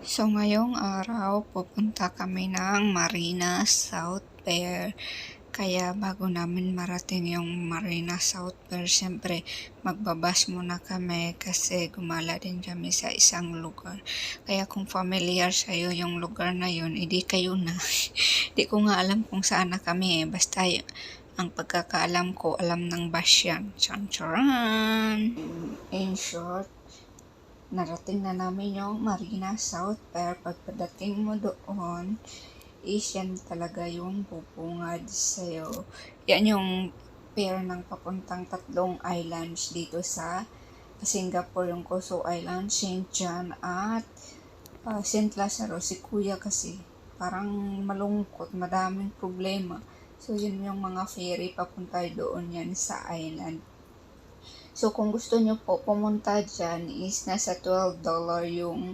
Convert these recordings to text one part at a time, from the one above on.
So ngayong araw, pupunta kami ng Marina South Pier. Kaya bago namin marating yung Marina South Pier, syempre magbabas muna kami kasi gumala din kami sa isang lugar. Kaya kung familiar sa'yo yung lugar na yun, edi kayo na. Di ko nga alam kung saan na kami eh. Basta ang pagkakaalam ko, alam ng bus yan. Charan! In short, narating na namin yung Marina South Pier. Pagpadating mo doon, is yan talaga yung bubungad sa'yo. Yan yung pier ng papuntang tatlong islands dito sa Singapore, yung Kuso Island, St. John at St. Lazaro. Si Kuya kasi parang malungkot, madaming problema. So yun yung mga ferry papunta doon yan sa island. So, kung gusto nyo po pumunta dyan is nasa $12 yung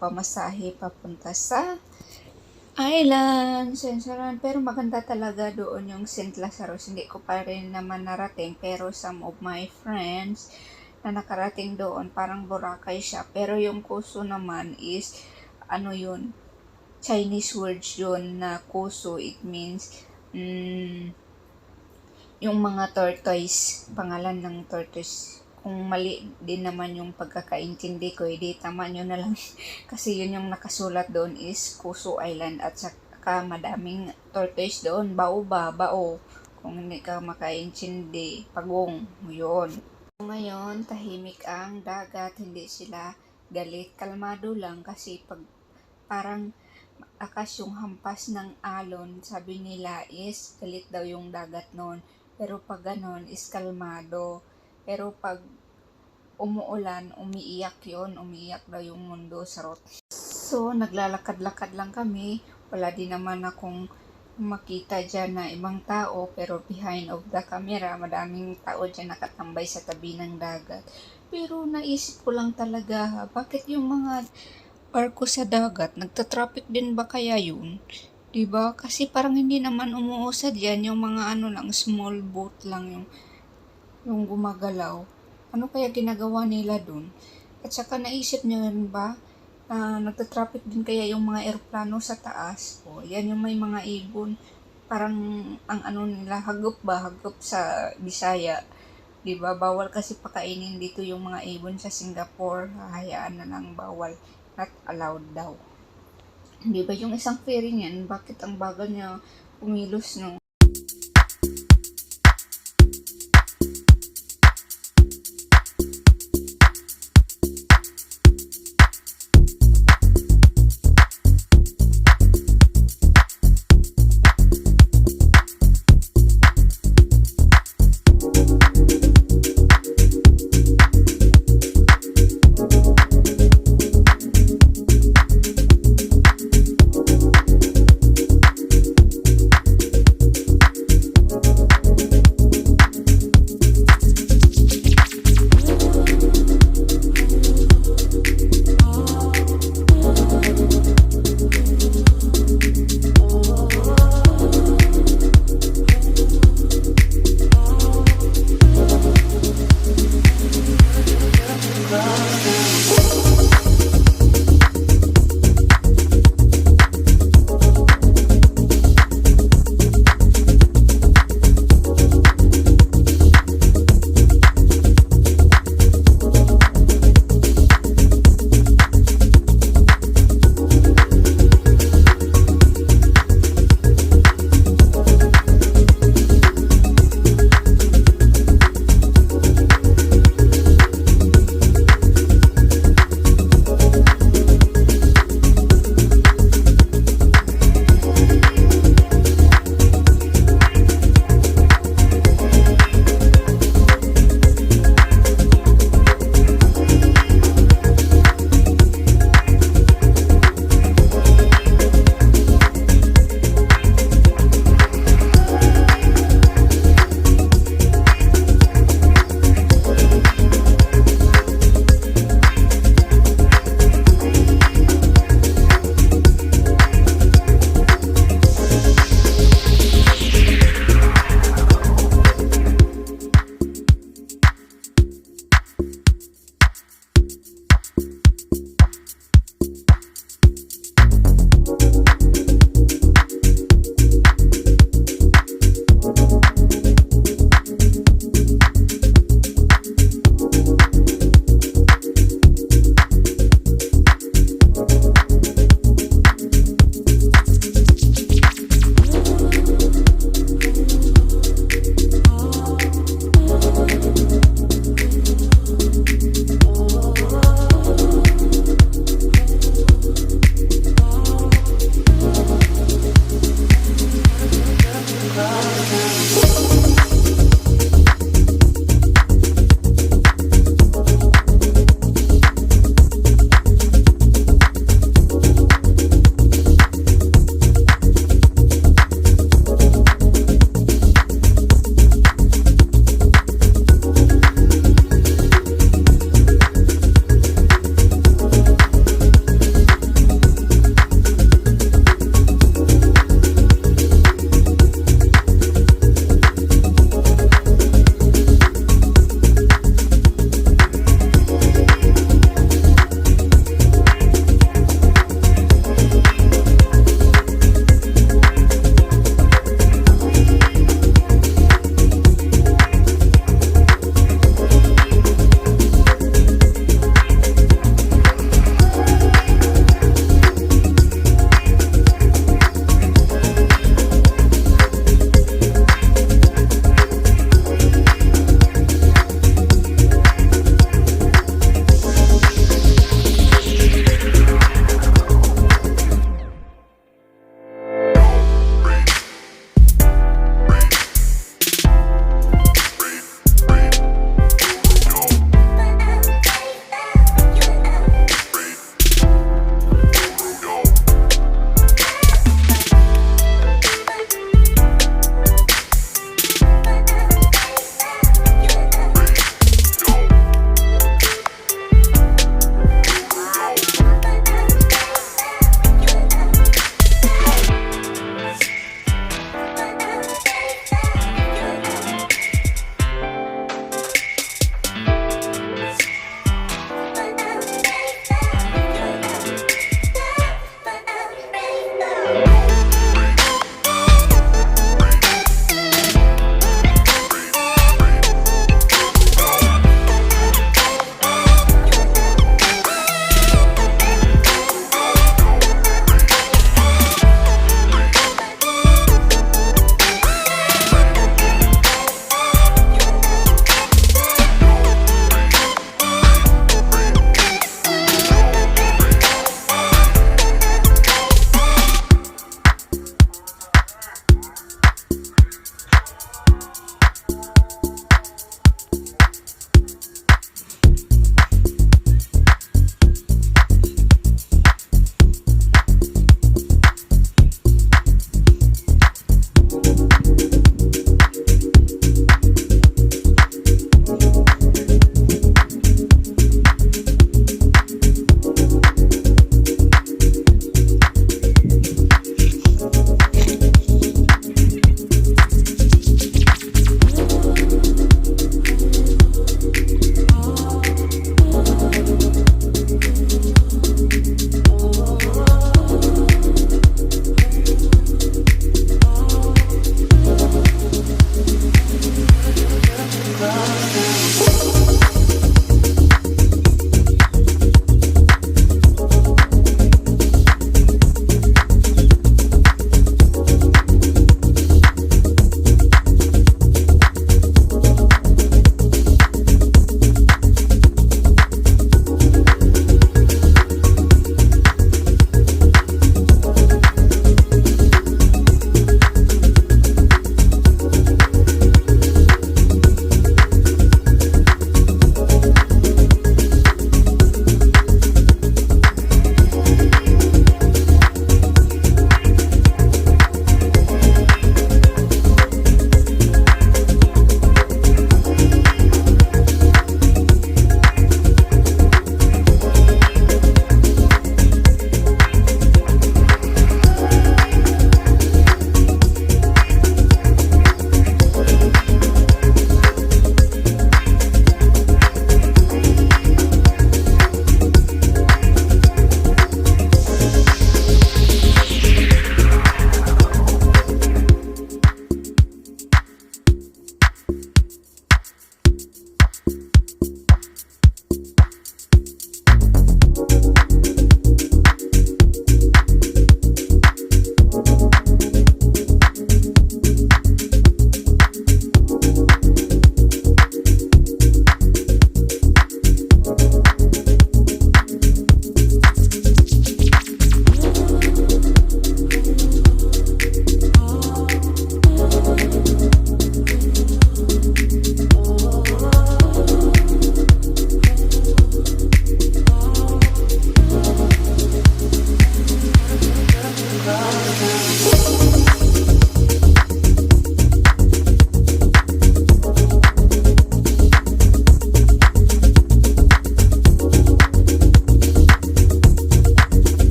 pamasahe papunta sa island, Sensaran. Pero maganda talaga doon yung St. Lazaro. Hindi ko pa rin naman narating, pero some of my friends na nakarating doon, parang Boracay siya. Pero yung Kuso naman is, ano yun, Chinese words yun na Kuso. It means, yung mga tortoise, pangalan ng tortoise. Kung mali din naman yung pagkakaintindi ko, edi tama nyo na lang. Kasi yun yung nakasulat doon is Kuso Island at saka madaming tortoise doon. Bao. Kung hindi ka makaintindi, pagong. Yun. Ngayon, tahimik ang dagat. Hindi sila galit. Kalmado lang kasi pag parang akas yung hampas ng alon, sabi nila is galit daw yung dagat noon. Pero pag ganon is kalmado. Pero pag umuulan, umiiyak daw yung mundo, sarot. So, naglalakad-lakad lang kami. Wala din naman akong makita dyan na ibang tao, pero behind of the camera, madaming tao dyan nakatambay sa tabi ng dagat. Pero naisip ko lang talaga, bakit yung mga barko sa dagat, nagtatraffic din ba kaya yun? Diba? Kasi parang hindi naman umuusad yan, yung mga ano lang, small boat lang yung gumagalaw. Ano kaya ginagawa nila dun? At saka naisip nyo yun ba, nagtatraffic din kaya yung mga eroplano sa taas? O, yan yung may mga ibon. Parang ang ano nila, hagop sa Bisaya. Diba? Bawal kasi pakainin dito yung mga ibon sa Singapore. Hayaan na lang, bawal. Not allowed daw. Di ba yung isang ferry niyan, bakit ang bagal niya kumilos, no?